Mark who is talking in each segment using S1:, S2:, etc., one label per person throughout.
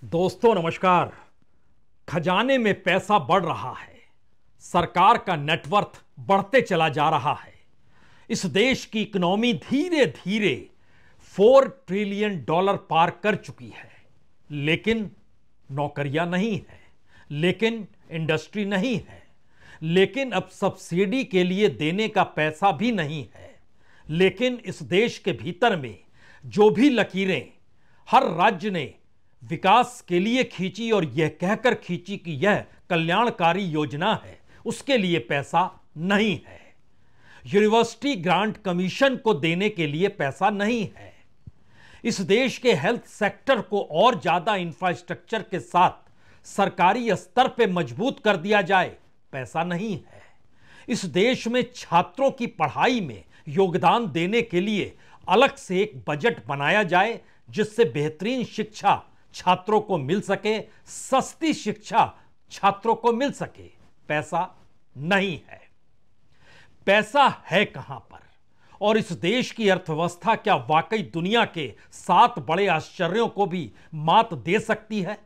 S1: दोस्तों नमस्कार। खजाने में पैसा बढ़ रहा है, सरकार का नेटवर्थ बढ़ते चला जा रहा है। इस देश की इकोनॉमी धीरे धीरे 4 ट्रिलियन डॉलर पार कर चुकी है, लेकिन नौकरियां नहीं है, लेकिन इंडस्ट्री नहीं है, लेकिन अब सब्सिडी के लिए देने का पैसा भी नहीं है। लेकिन इस देश के भीतर में जो भी लकीरें हर राज्य ने विकास के लिए खींची और यह कहकर खींची कि यह कल्याणकारी योजना है, उसके लिए पैसा नहीं है। यूनिवर्सिटी ग्रांट कमीशन को देने के लिए पैसा नहीं है। इस देश के हेल्थ सेक्टर को और ज्यादा इंफ्रास्ट्रक्चर के साथ सरकारी स्तर पर मजबूत कर दिया जाए, पैसा नहीं है। इस देश में छात्रों की पढ़ाई में योगदान देने के लिए अलग से एक बजट बनाया जाए, जिससे बेहतरीन शिक्षा छात्रों को मिल सके, सस्ती शिक्षा छात्रों को मिल सके। पैसा नहीं है। पैसा है कहां पर? और इस देश की अर्थव्यवस्था क्या वाकई दुनिया के 7 बड़े आश्चर्यों को भी मात दे सकती है?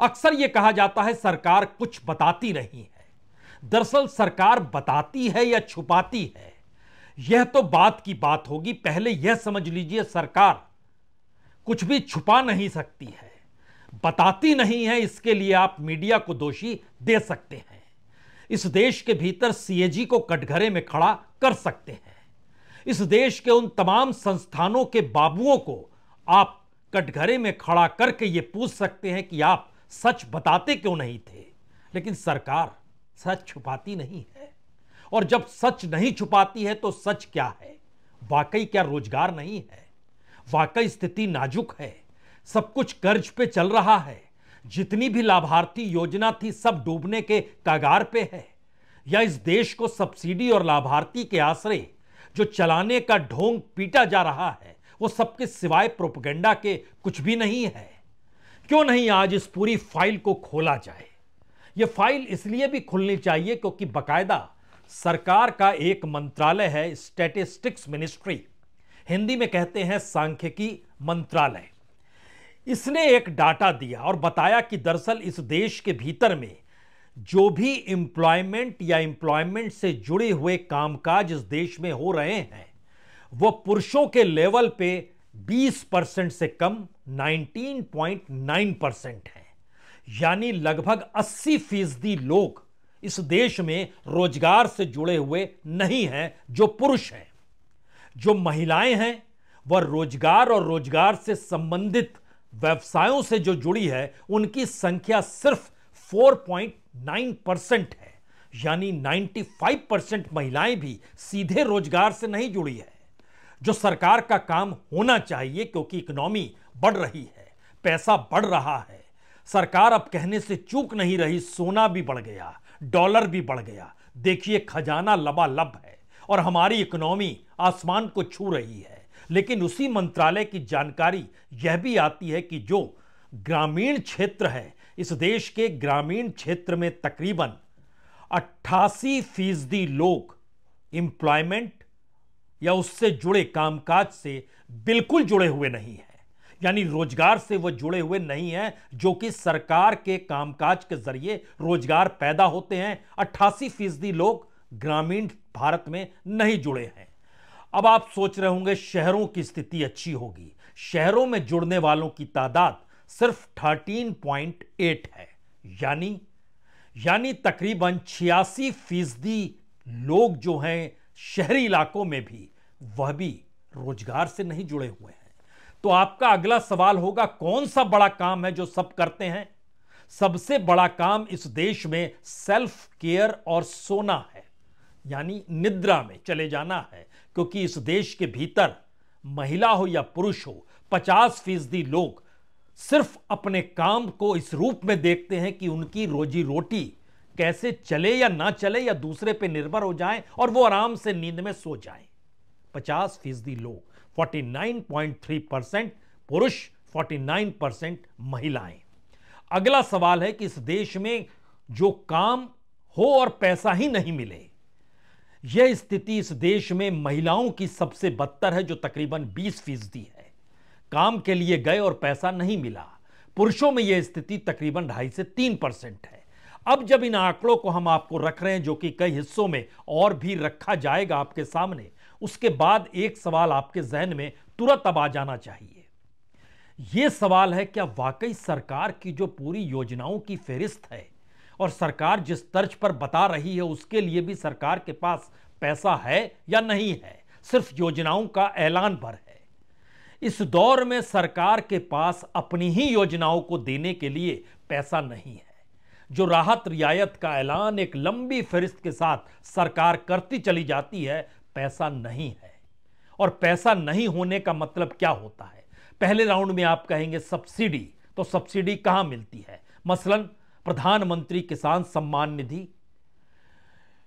S1: अक्सर यह कहा जाता है सरकार कुछ बताती नहीं है। दरअसल सरकार बताती है या छुपाती है, यह तो बात की बात होगी। पहले यह समझ लीजिए, सरकार कुछ भी छुपा नहीं सकती है, बताती नहीं है। इसके लिए आप मीडिया को दोषी दे सकते हैं। इस देश के भीतर सीएजी को कटघरे में खड़ा कर सकते हैं। इस देश के उन तमाम संस्थानों के बाबुओं को आप कटघरे में खड़ा करके यह पूछ सकते हैं कि आप सच बताते क्यों नहीं थे। लेकिन सरकार सच छुपाती नहीं है। और जब सच नहीं छुपाती है तो सच क्या है? वाकई क्या रोजगार नहीं है? वाकई स्थिति नाजुक है, सब कुछ कर्ज पे चल रहा है, जितनी भी लाभार्थी योजना थी सब डूबने के कगार पे है। या इस देश को सब्सिडी और लाभार्थी के आश्रय जो चलाने का ढोंग पीटा जा रहा है, वो सबके सिवाय प्रोपेगेंडा के कुछ भी नहीं है। क्यों नहीं आज इस पूरी फाइल को खोला जाए? यह फाइल इसलिए भी खुलनी चाहिए क्योंकि बाकायदा सरकार का एक मंत्रालय है, स्टैटिस्टिक्स मिनिस्ट्री, हिंदी में कहते हैं सांख्यिकी मंत्रालय। इसने एक डाटा दिया और बताया कि दरअसल इस देश के भीतर में जो भी एम्प्लॉयमेंट या एम्प्लॉयमेंट से जुड़े हुए कामकाज इस देश में हो रहे हैं, वो पुरुषों के लेवल पे 20% से कम 19.9% है। यानी लगभग 80% लोग इस देश में रोजगार से जुड़े हुए नहीं हैं, जो पुरुष हैं। जो महिलाएं हैं वह रोजगार और रोजगार से संबंधित व्यवसायों से जो जुड़ी है, उनकी संख्या सिर्फ 4.9% है। यानी 95% महिलाएं भी सीधे रोजगार से नहीं जुड़ी है, जो सरकार का काम होना चाहिए। क्योंकि इकोनॉमी बढ़ रही है, पैसा बढ़ रहा है, सरकार अब कहने से चूक नहीं रही। सोना भी बढ़ गया, डॉलर भी बढ़ गया। देखिए खजाना लबालब है और हमारी इकोनॉमी आसमान को छू रही है। लेकिन उसी मंत्रालय की जानकारी यह भी आती है कि जो ग्रामीण क्षेत्र है, इस देश के ग्रामीण क्षेत्र में तकरीबन 88% लोग एम्प्लॉयमेंट या उससे जुड़े कामकाज से बिल्कुल जुड़े हुए नहीं हैं। यानी रोजगार से वो जुड़े हुए नहीं हैं, जो कि सरकार के कामकाज के जरिए रोजगार पैदा होते हैं। 88% लोग ग्रामीण भारत में नहीं जुड़े हैं। अब आप सोच रहे होंगे शहरों की स्थिति अच्छी होगी। शहरों में जुड़ने वालों की तादाद सिर्फ 13.8 है। यानी तकरीबन 86% लोग जो हैं शहरी इलाकों में भी, वह भी रोजगार से नहीं जुड़े हुए हैं। तो आपका अगला सवाल होगा, कौन सा बड़ा काम है जो सब करते हैं? सबसे बड़ा काम इस देश में सेल्फ केयर और सोना है, यानी निद्रा में चले जाना है। क्योंकि इस देश के भीतर महिला हो या पुरुष हो, 50% लोग सिर्फ अपने काम को इस रूप में देखते हैं कि उनकी रोजी रोटी कैसे चले या ना चले, या दूसरे पे निर्भर हो जाएं और वो आराम से नींद में सो जाएं। 50% लोग, 49.3% पुरुष, 49% महिलाएं। अगला सवाल है कि इस देश में जो काम हो और पैसा ही नहीं मिले, यह स्थिति इस देश में महिलाओं की सबसे बदतर है, जो तकरीबन 20% है। काम के लिए गए और पैसा नहीं मिला। पुरुषों में यह स्थिति तकरीबन 2.5 से 3% है। अब जब इन आंकड़ों को हम आपको रख रहे हैं, जो कि कई हिस्सों में और भी रखा जाएगा आपके सामने, उसके बाद एक सवाल आपके जहन में तुरंत अब आ जाना चाहिए। यह सवाल है, क्या वाकई सरकार की जो पूरी योजनाओं की फेहरिस्त है और सरकार जिस तर्ज पर बता रही है उसके लिए भी सरकार के पास पैसा है या नहीं है? सिर्फ योजनाओं का ऐलान पर है। इस दौर में सरकार के पास अपनी ही योजनाओं को देने के लिए पैसा नहीं है। जो राहत रियायत का ऐलान एक लंबी फहरिस्त के साथ सरकार करती चली जाती है, पैसा नहीं है। और पैसा नहीं होने का मतलब क्या होता है? पहले राउंड में आप कहेंगे सब्सिडी, तो सब्सिडी कहां मिलती है? मसलन प्रधानमंत्री किसान सम्मान निधि,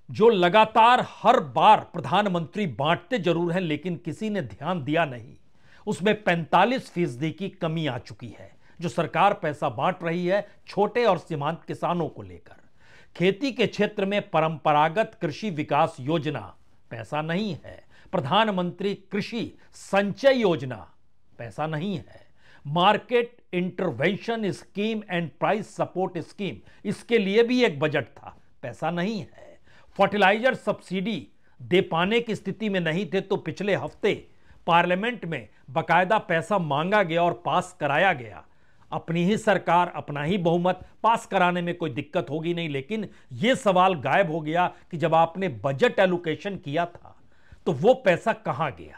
S1: जो लगातार हर बार प्रधानमंत्री बांटते जरूर हैं लेकिन किसी ने ध्यान दिया नहीं, उसमें 45% की कमी आ चुकी है। जो सरकार पैसा बांट रही है छोटे और सीमांत किसानों को लेकर। खेती के क्षेत्र में परंपरागत कृषि विकास योजना, पैसा नहीं है। प्रधानमंत्री कृषि संचय योजना, पैसा नहीं है। Market intervention scheme and price support scheme, इसके लिए भी एक बजट था, पैसा नहीं है। फर्टिलाइजर सब्सिडी दे पाने की स्थिति में नहीं थे तो पिछले हफ्ते पार्लियामेंट में बकायदा पैसा मांगा गया और पास कराया गया। अपनी ही सरकार, अपना ही बहुमत, पास कराने में कोई दिक्कत होगी नहीं। लेकिन यह सवाल गायब हो गया कि जब आपने बजट एलोकेशन किया था तो वो पैसा कहां गया?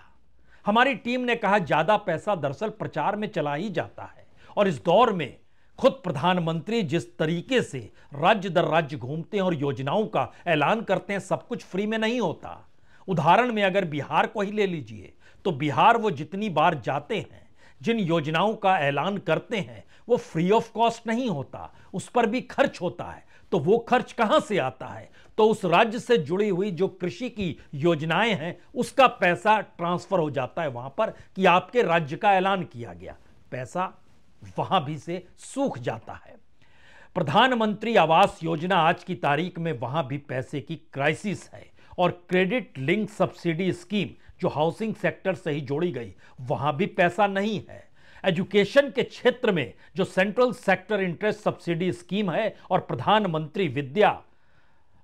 S1: हमारी टीम ने कहा ज्यादा पैसा दरअसल प्रचार में चला ही जाता है। और इस दौर में खुद प्रधानमंत्री जिस तरीके से राज्य दर राज्य घूमते हैं और योजनाओं का ऐलान करते हैं, सब कुछ फ्री में नहीं होता। उदाहरण में अगर बिहार को ही ले लीजिए तो बिहार वो जितनी बार जाते हैं, जिन योजनाओं का ऐलान करते हैं, वो फ्री ऑफ कॉस्ट नहीं होता, उस पर भी खर्च होता है। तो वो खर्च कहां से आता है? तो उस राज्य से जुड़ी हुई जो कृषि की योजनाएं हैं उसका पैसा ट्रांसफर हो जाता है वहां पर कि आपके राज्य का ऐलान किया गया, पैसा वहां भी से सूख जाता है। प्रधानमंत्री आवास योजना आज की तारीख में वहां भी पैसे की क्राइसिस है। और क्रेडिट लिंक सब्सिडी स्कीम जो हाउसिंग सेक्टर से ही जोड़ी गई, वहां भी पैसा नहीं है। एजुकेशन के क्षेत्र में जो central sector interest subsidy scheme है और प्रधानमंत्री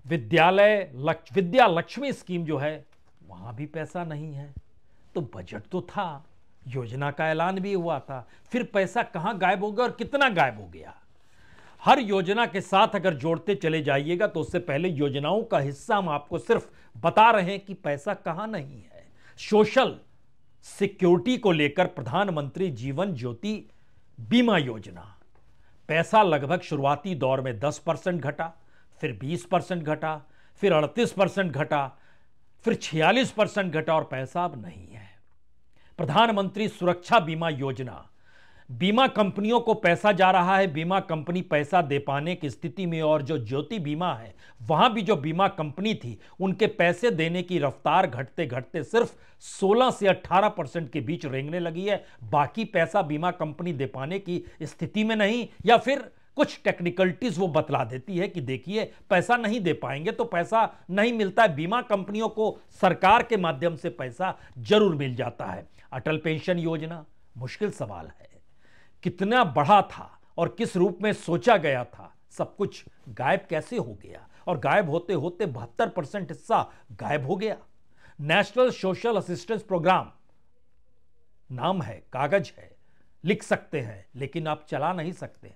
S1: विद्या लक्ष्मी स्कीम जो है, वहां भी पैसा नहीं है। तो बजट तो था, योजना का ऐलान भी हुआ था, फिर पैसा कहां गायब हो गया और कितना गायब हो गया? हर योजना के साथ अगर जोड़ते चले जाइएगा तो उससे पहले योजनाओं का हिस्सा हम आपको सिर्फ बता रहे हैं कि पैसा कहां नहीं है। सोशल सिक्योरिटी को लेकर प्रधानमंत्री जीवन ज्योति बीमा योजना, पैसा लगभग शुरुआती दौर में 10% घटा, फिर 20% घटा, फिर 38% घटा, फिर 46% घटा और पैसा अब नहीं है। प्रधानमंत्री सुरक्षा बीमा योजना, बीमा कंपनियों को पैसा जा रहा है, बीमा कंपनी पैसा दे पाने की स्थिति में, और जो ज्योति बीमा है वहां भी जो बीमा कंपनी थी उनके पैसे देने की रफ्तार घटते घटते सिर्फ 16 से 18% के बीच रेंगने लगी है। बाकी पैसा बीमा कंपनी दे पाने की स्थिति में नहीं, या फिर कुछ टेक्निकलिटीज वो बतला देती है कि देखिए पैसा नहीं दे पाएंगे तो पैसा नहीं मिलता है। बीमा कंपनियों को सरकार के माध्यम से पैसा जरूर मिल जाता है। अटल पेंशन योजना, मुश्किल सवाल है, कितना बड़ा था और किस रूप में सोचा गया था, सब कुछ गायब कैसे हो गया? और गायब होते होते 72% हिस्सा गायब हो गया। नेशनल सोशल असिस्टेंस प्रोग्राम, नाम है, कागज है, लिख सकते हैं लेकिन आप चला नहीं सकते हैं।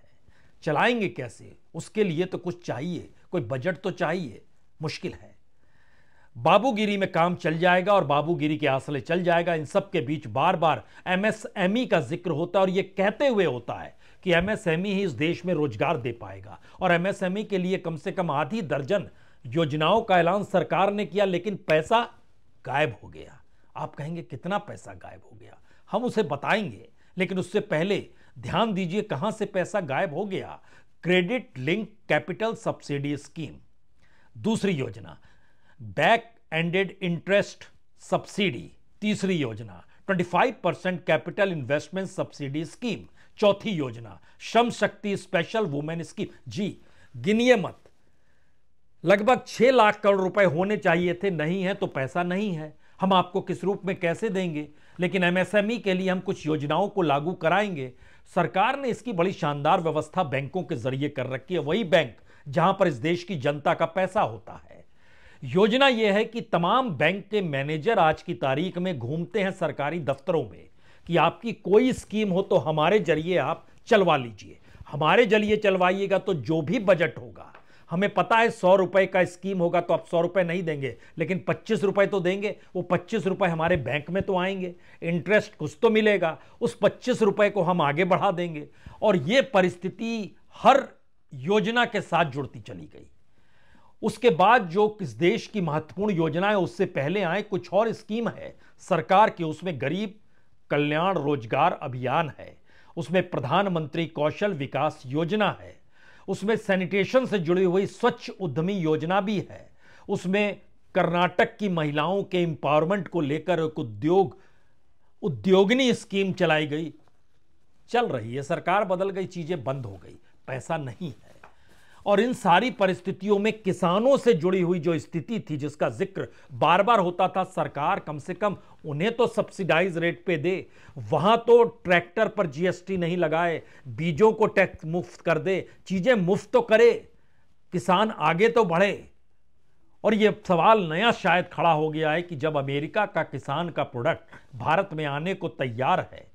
S1: चलाएंगे कैसे? उसके लिए तो कुछ चाहिए, कोई बजट तो चाहिए, मुश्किल है। बाबूगिरी में काम चल जाएगा और बाबूगिरी के आसले चल जाएगा। इन सब के बीच बार बार एमएसएमई का जिक्र होता है और यह कहते हुए होता है कि एमएसएमई ही इस देश में रोजगार दे पाएगा। और एमएसएमई के लिए कम से कम आधी दर्जन योजनाओं का ऐलान सरकार ने किया, लेकिन पैसा गायब हो गया। आप कहेंगे कितना पैसा गायब हो गया? हम उसे बताएंगे, लेकिन उससे पहले ध्यान दीजिए कहां से पैसा गायब हो गया। Credit link capital subsidy scheme, दूसरी योजना। बैक एंडेड इंटरेस्ट सब्सिडी, तीसरी योजना। 25% कैपिटल इन्वेस्टमेंट सब्सिडी स्कीम, चौथी योजना। Shram Shakti special women scheme, जी गिनिए मत, लगभग 6 लाख करोड़ रुपए होने चाहिए थे, नहीं है तो पैसा नहीं है। हम आपको किस रूप में कैसे देंगे? लेकिन एमएसएमई के लिए हम कुछ योजनाओं को लागू कराएंगे। सरकार ने इसकी बड़ी शानदार व्यवस्था बैंकों के जरिए कर रखी है, वही बैंक जहां पर इस देश की जनता का पैसा होता है। योजना यह है कि तमाम बैंक के मैनेजर आज की तारीख में घूमते हैं सरकारी दफ्तरों में कि आपकी कोई स्कीम हो तो हमारे जरिए आप चलवा लीजिए, हमारे जरिए चलवाइएगा तो जो भी बजट होगा, हमें पता है 100 रुपए का स्कीम होगा तो आप 100 रुपए नहीं देंगे, लेकिन 25 रुपए तो देंगे। वो 25 रुपए हमारे बैंक में तो आएंगे, इंटरेस्ट कुछ तो मिलेगा, उस 25 रुपए को हम आगे बढ़ा देंगे। और ये परिस्थिति हर योजना के साथ जुड़ती चली गई। उसके बाद जो इस देश की महत्वपूर्ण योजना है उससे पहले आए कुछ और स्कीम है सरकार की, उसमें गरीब कल्याण रोजगार अभियान है, उसमें प्रधानमंत्री कौशल विकास योजना है, उसमें सैनिटेशन से जुड़ी हुई स्वच्छ उद्यमी योजना भी है, उसमें कर्नाटक की महिलाओं के एम्पावरमेंट को लेकर एक उद्योगिनी स्कीम चलाई गई। चल रही है, सरकार बदल गई, चीजें बंद हो गई, पैसा नहीं है। और इन सारी परिस्थितियों में किसानों से जुड़ी हुई जो स्थिति थी जिसका जिक्र बार बार होता था, सरकार कम से कम उन्हें तो सब्सिडाइज रेट पे दे, वहां तो ट्रैक्टर पर जीएसटी नहीं लगाए, बीजों को टैक्स मुफ्त कर दे, चीजें मुफ्त तो करे, किसान आगे तो बढ़े। और यह सवाल नया शायद खड़ा हो गया है कि जब अमेरिका का किसान का प्रोडक्ट भारत में आने को तैयार है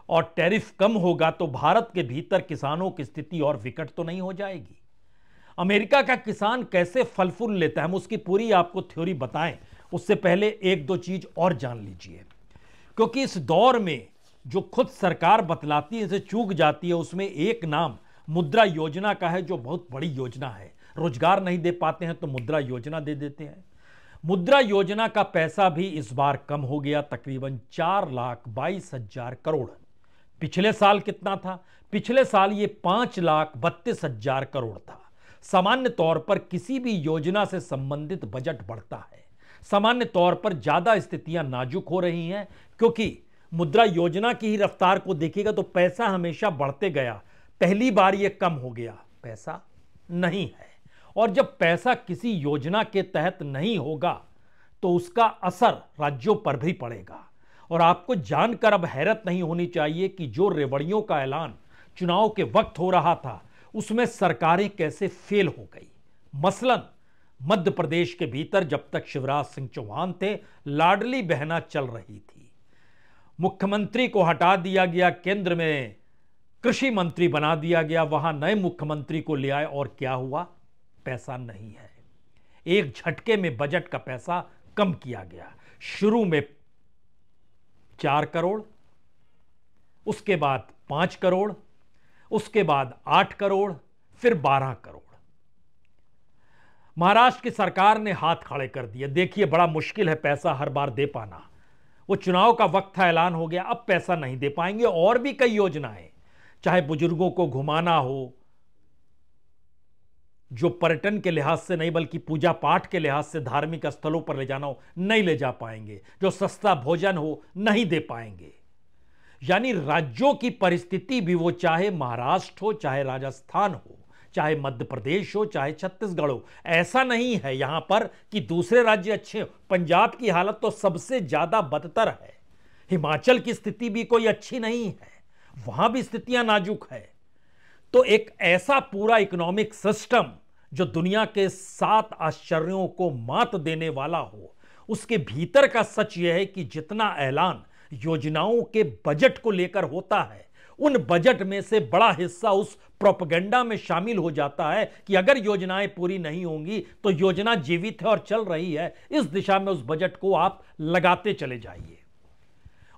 S1: और टैरिफ कम होगा तो भारत के भीतर किसानों की स्थिति और विकट तो नहीं हो जाएगी। अमेरिका का किसान कैसे फल फूल लेता है, हम उसकी पूरी आपको थ्योरी बताएं, उससे पहले एक दो चीज और जान लीजिए, क्योंकि इस दौर में जो खुद सरकार बतलाती है इसे चूक जाती है। उसमें एक नाम मुद्रा योजना का है जो बहुत बड़ी योजना है, रोजगार नहीं दे पाते हैं तो मुद्रा योजना दे देते हैं। मुद्रा योजना का पैसा भी इस बार कम हो गया, तकरीबन 4,22,000 करोड़। पिछले साल कितना था? पिछले साल ये 5,32,000 करोड़ था। सामान्य तौर पर किसी भी योजना से संबंधित बजट बढ़ता है, सामान्य तौर पर ज्यादा स्थितियां नाजुक हो रही हैं, क्योंकि मुद्रा योजना की ही रफ्तार को देखिएगा तो पैसा हमेशा बढ़ते गया, पहली बार यह कम हो गया, पैसा नहीं है। और जब पैसा किसी योजना के तहत नहीं होगा तो उसका असर राज्यों पर भी पड़ेगा। और आपको जानकर अब हैरत नहीं होनी चाहिए कि जो रेवड़ियों का ऐलान चुनाव के वक्त हो रहा था उसमें सरकारें कैसे फेल हो गई। मसलन मध्य प्रदेश के भीतर जब तक शिवराज सिंह चौहान थे, लाडली बहना चल रही थी, मुख्यमंत्री को हटा दिया गया, केंद्र में कृषि मंत्री बना दिया गया, वहां नए मुख्यमंत्री को ले आए और क्या हुआ? पैसा नहीं है। एक झटके में बजट का पैसा कम किया गया। शुरू में 4 करोड़, उसके बाद 5 करोड़, उसके बाद 8 करोड़, फिर 12 करोड़। महाराष्ट्र की सरकार ने हाथ खड़े कर दिए। देखिए बड़ा मुश्किल है पैसा हर बार दे पाना। वो चुनाव का वक्त था, ऐलान हो गया, अब पैसा नहीं दे पाएंगे। और भी कई योजनाएं, चाहे बुजुर्गों को घुमाना हो, जो पर्यटन के लिहाज से नहीं बल्कि पूजा पाठ के लिहाज से धार्मिक स्थलों पर ले जाना हो, नहीं ले जा पाएंगे। जो सस्ता भोजन हो, नहीं दे पाएंगे। यानी राज्यों की परिस्थिति भी, वो चाहे महाराष्ट्र हो, चाहे राजस्थान हो, चाहे मध्य प्रदेश हो, चाहे छत्तीसगढ़ हो, ऐसा नहीं है यहां पर कि दूसरे राज्य अच्छे हो। पंजाब की हालत तो सबसे ज्यादा बदतर है, हिमाचल की स्थिति भी कोई अच्छी नहीं है, वहां भी स्थितियां नाजुक है। तो एक ऐसा पूरा इकोनॉमिक सिस्टम जो दुनिया के 7 आश्चर्यों को मात देने वाला हो, उसके भीतर का सच यह है कि जितना ऐलान योजनाओं के बजट को लेकर होता है, उन बजट में से बड़ा हिस्सा उस प्रोपेगेंडा में शामिल हो जाता है कि अगर योजनाएं पूरी नहीं होंगी तो योजना जीवित है और चल रही है, इस दिशा में उस बजट को आप लगाते चले जाइए।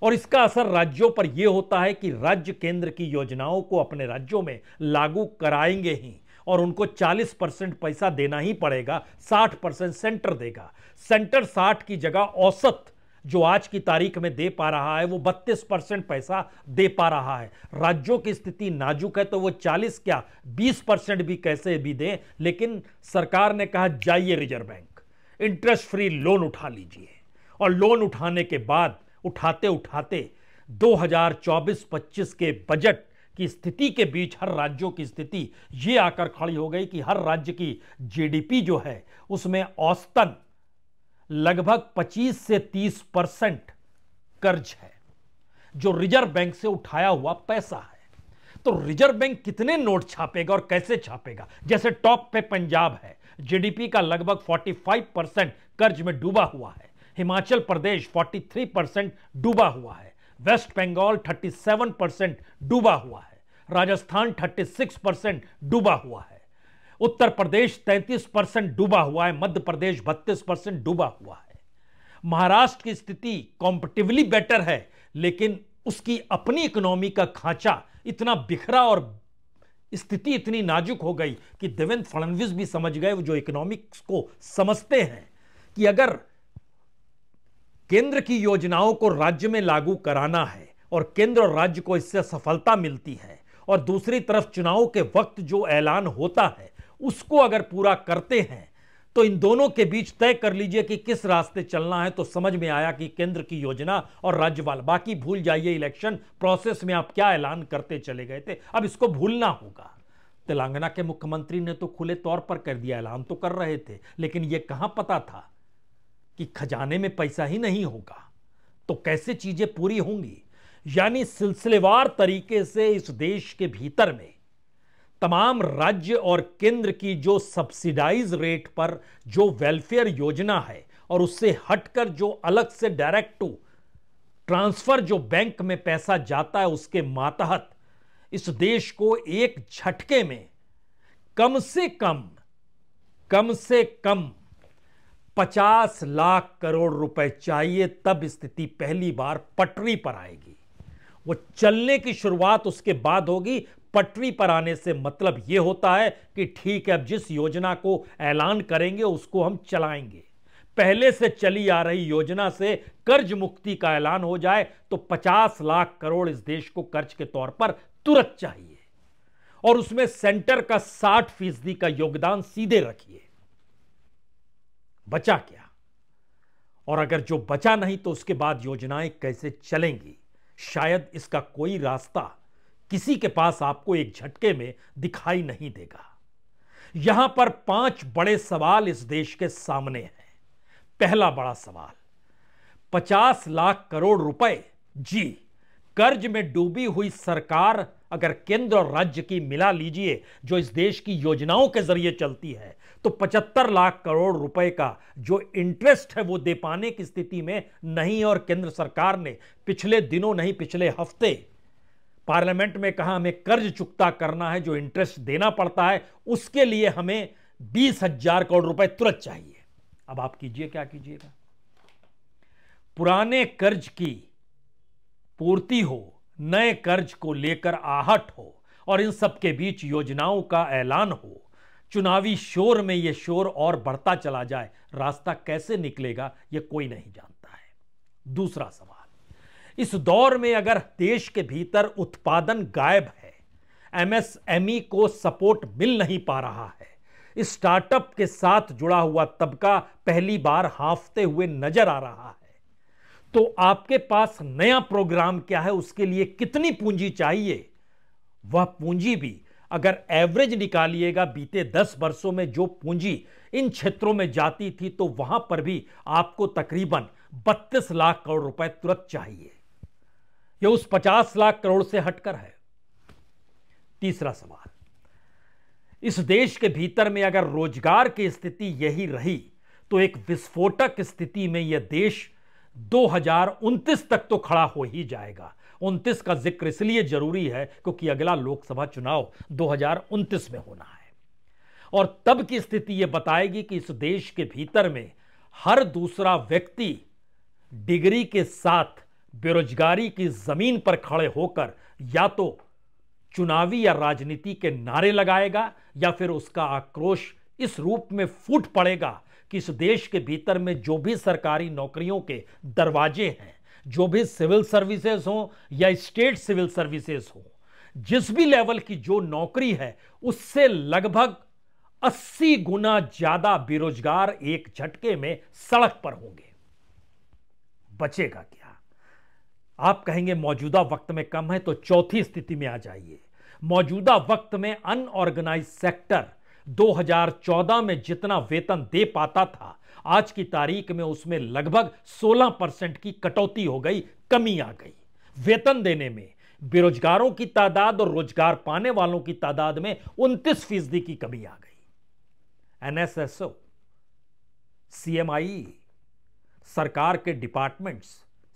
S1: और इसका असर राज्यों पर यह होता है कि राज्य केंद्र की योजनाओं को अपने राज्यों में लागू कराएंगे ही, और उनको 40% पैसा देना ही पड़ेगा, 60% सेंटर देगा। सेंटर 60 की जगह औसत जो आज की तारीख में दे पा रहा है वो 32% पैसा दे पा रहा है। राज्यों की स्थिति नाजुक है तो वो 40 क्या 20% भी कैसे भी दे, लेकिन सरकार ने कहा जाइए reserve bank, interest free loan उठा लीजिए। और लोन उठाने के बाद उठाते उठाते 2024-25 के बजट की स्थिति के बीच हर राज्यों की स्थिति ये आकर खड़ी हो गई कि हर राज्य की जीडीपी जो है उसमें औसतन लगभग 25 से 30% कर्ज है, जो रिजर्व बैंक से उठाया हुआ पैसा है। तो रिजर्व बैंक कितने नोट छापेगा और कैसे छापेगा? जैसे टॉप पे पंजाब है, जीडीपी का लगभग 45% कर्ज में डूबा हुआ है। हिमाचल प्रदेश 43% डूबा हुआ है। वेस्ट बंगाल 37% डूबा हुआ है। राजस्थान 36% डूबा हुआ है। उत्तर प्रदेश 33% डूबा हुआ है। मध्य प्रदेश 32% डूबा हुआ है। महाराष्ट्र की स्थिति कॉम्पैरेटिवली बेटर है, लेकिन उसकी अपनी इकोनॉमी का खांचा इतना बिखरा और स्थिति इतनी नाजुक हो गई कि देवेंद्र फडणवीस भी समझ गए, वो जो इकोनॉमिक्स को समझते हैं, कि अगर केंद्र की योजनाओं को राज्य में लागू कराना है और केंद्र और राज्य को इससे सफलता मिलती है, और दूसरी तरफ चुनाव के वक्त जो ऐलान होता है उसको अगर पूरा करते हैं, तो इन दोनों के बीच तय कर लीजिए कि किस रास्ते चलना है। तो समझ में आया कि केंद्र की योजना और राज्य वाला, बाकी भूल जाइए, इलेक्शन प्रोसेस में आप क्या ऐलान करते चले गए थे, अब इसको भूलना होगा। तेलंगाना के मुख्यमंत्री ने तो खुले तौर पर कर दिया, ऐलान तो कर रहे थे, लेकिन यह कहां पता था कि खजाने में पैसा ही नहीं होगा तो कैसे चीजें पूरी होंगी। यानी सिलसिलेवार तरीके से इस देश के भीतर में तमाम राज्य और केंद्र की जो सब्सिडाइज रेट पर जो वेलफेयर योजना है, और उससे हटकर जो अलग से डायरेक्ट टू ट्रांसफर जो बैंक में पैसा जाता है, उसके मातहत इस देश को एक झटके में कम से कम 50 लाख करोड़ रुपए चाहिए, तब स्थिति पहली बार पटरी पर आएगी। वो चलने की शुरुआत उसके बाद होगी। पटरी पर आने से मतलब यह होता है कि ठीक है, अब जिस योजना को ऐलान करेंगे उसको हम चलाएंगे। पहले से चली आ रही योजना से कर्ज मुक्ति का ऐलान हो जाए तो 50 लाख करोड़ इस देश को कर्ज के तौर पर तुरंत चाहिए, और उसमें सेंटर का 60% का योगदान सीधे रखिए। बचा क्या? और अगर जो बचा नहीं तो उसके बाद योजनाएं कैसे चलेंगी? शायद इसका कोई रास्ता किसी के पास आपको एक झटके में दिखाई नहीं देगा। यहां पर 5 बड़े सवाल इस देश के सामने हैं। पहला बड़ा सवाल, 50 लाख करोड़ रुपए जी कर्ज में डूबी हुई सरकार अगर केंद्र और राज्य की मिला लीजिए, जो इस देश की योजनाओं के जरिए चलती है, तो 75 लाख करोड़ रुपए का जो इंटरेस्ट है वो दे पाने की स्थिति में नहीं। और केंद्र सरकार ने पिछले दिनों नहीं, पिछले हफ्ते पार्लियामेंट में कहा हमें कर्ज चुकता करना है, जो इंटरेस्ट देना पड़ता है उसके लिए हमें 20,000 करोड़ रुपए तुरंत चाहिए। अब आप कीजिए क्या कीजिएगा। पुराने कर्ज की पूर्ति हो, नए कर्ज को लेकर आहट हो, और इन सब के बीच योजनाओं का ऐलान हो, चुनावी शोर में यह शोर और बढ़ता चला जाए, रास्ता कैसे निकलेगा यह कोई नहीं जानता है। दूसरा सवाल, इस दौर में अगर देश के भीतर उत्पादन गायब है, एमएसएमई को सपोर्ट मिल नहीं पा रहा है, स्टार्टअप के साथ जुड़ा हुआ तबका पहली बार हांफते हुए नजर आ रहा है, तो आपके पास नया प्रोग्राम क्या है, उसके लिए कितनी पूंजी चाहिए? वह पूंजी भी अगर एवरेज निकालिएगा, बीते 10 वर्षों में जो पूंजी इन क्षेत्रों में जाती थी, तो वहां पर भी आपको तकरीबन 32 लाख करोड़ रुपए तुरंत चाहिए। यह उस 50 लाख करोड़ से हटकर है। तीसरा सवाल, इस देश के भीतर में अगर रोजगार की स्थिति यही रही तो एक विस्फोटक स्थिति में यह देश 2029 तक तो खड़ा हो ही जाएगा। 29 का जिक्र इसलिए जरूरी है क्योंकि अगला लोकसभा चुनाव 2029 में होना है, और तब की स्थिति यह बताएगी कि इस देश के भीतर में हर दूसरा व्यक्ति डिग्री के साथ बेरोजगारी की जमीन पर खड़े होकर या तो चुनावी या राजनीति के नारे लगाएगा, या फिर उसका आक्रोश इस रूप में फूट पड़ेगा कि इस देश के भीतर में जो भी सरकारी नौकरियों के दरवाजे हैं, जो भी सिविल सर्विसेज हो या स्टेट सिविल सर्विसेज हो, जिस भी लेवल की जो नौकरी है, उससे लगभग 80 गुना ज्यादा बेरोजगार एक झटके में सड़क पर होंगे। बचेगा क्या? आप कहेंगे मौजूदा वक्त में कम है, तो चौथी स्थिति में आ जाइए। मौजूदा वक्त में अनऑर्गेनाइज सेक्टर 2014 में जितना वेतन दे पाता था, आज की तारीख में उसमें लगभग 16% की कटौती हो गई, कमी आ गई वेतन देने में। बेरोजगारों की तादाद और रोजगार पाने वालों की तादाद में 29% की कमी आ गई। एनएसएसओ, सीएमआई, सरकार के डिपार्टमेंट्स,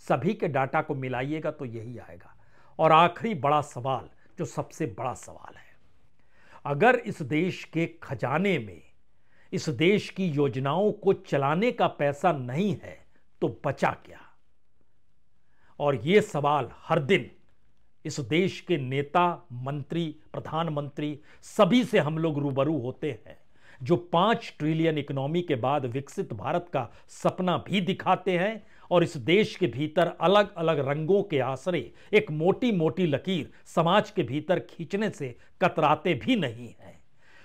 S1: सभी के डाटा को मिलाइएगा तो यही आएगा। और आखिरी बड़ा सवाल, जो सबसे बड़ा सवाल है, अगर इस देश के खजाने में इस देश की योजनाओं को चलाने का पैसा नहीं है तो बचा क्या? और यह सवाल हर दिन इस देश के नेता, मंत्री, प्रधानमंत्री सभी से हम लोग रूबरू होते हैं, जो 5 ट्रिलियन इकोनॉमी के बाद विकसित भारत का सपना भी दिखाते हैं और इस देश के भीतर अलग अलग रंगों के आसरे एक मोटी मोटी लकीर समाज के भीतर खींचने से कतराते भी नहीं हैं।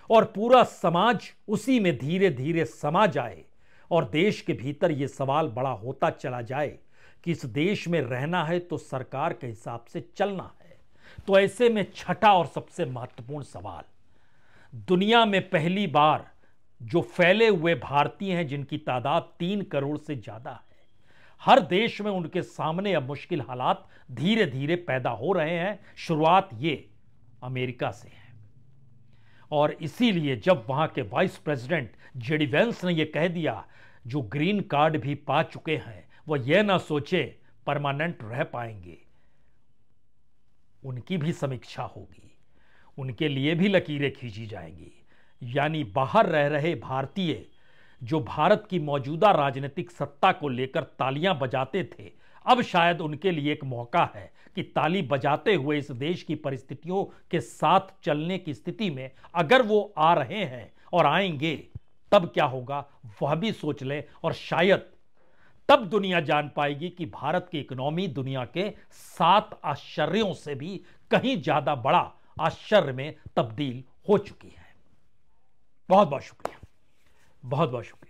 S1: और पूरा समाज उसी में धीरे धीरे समा जाए और देश के भीतर यह सवाल बड़ा होता चला जाए कि इस देश में रहना है तो सरकार के हिसाब से चलना है। तो ऐसे में छठा और सबसे महत्वपूर्ण सवाल, दुनिया में पहली बार जो फैले हुए भारतीय हैं जिनकी तादाद 3 करोड़ से ज्यादा है, हर देश में उनके सामने अब मुश्किल हालात धीरे धीरे पैदा हो रहे हैं। शुरुआत ये अमेरिका से है और इसीलिए जब वहां के वाइस प्रेसिडेंट जेडी वेंस ने यह कह दिया, जो ग्रीन कार्ड भी पा चुके हैं वो यह ना सोचे परमानेंट रह पाएंगे, उनकी भी समीक्षा होगी, उनके लिए भी लकीरें खींची जाएंगी। यानी बाहर रह रहे भारतीय जो भारत की मौजूदा राजनीतिक सत्ता को लेकर तालियां बजाते थे, अब शायद उनके लिए एक मौका है कि ताली बजाते हुए इस देश की परिस्थितियों के साथ चलने की स्थिति में अगर वो आ रहे हैं और आएंगे तब क्या होगा वह भी सोच लें। और शायद तब दुनिया जान पाएगी कि भारत की इकोनॉमी दुनिया के 7 आश्चर्यों से भी कहीं ज्यादा बड़ा आश्चर्य में तब्दील हो चुकी है। बहुत बहुत शुक्रिया, बहुत बहुत शुक्रिया।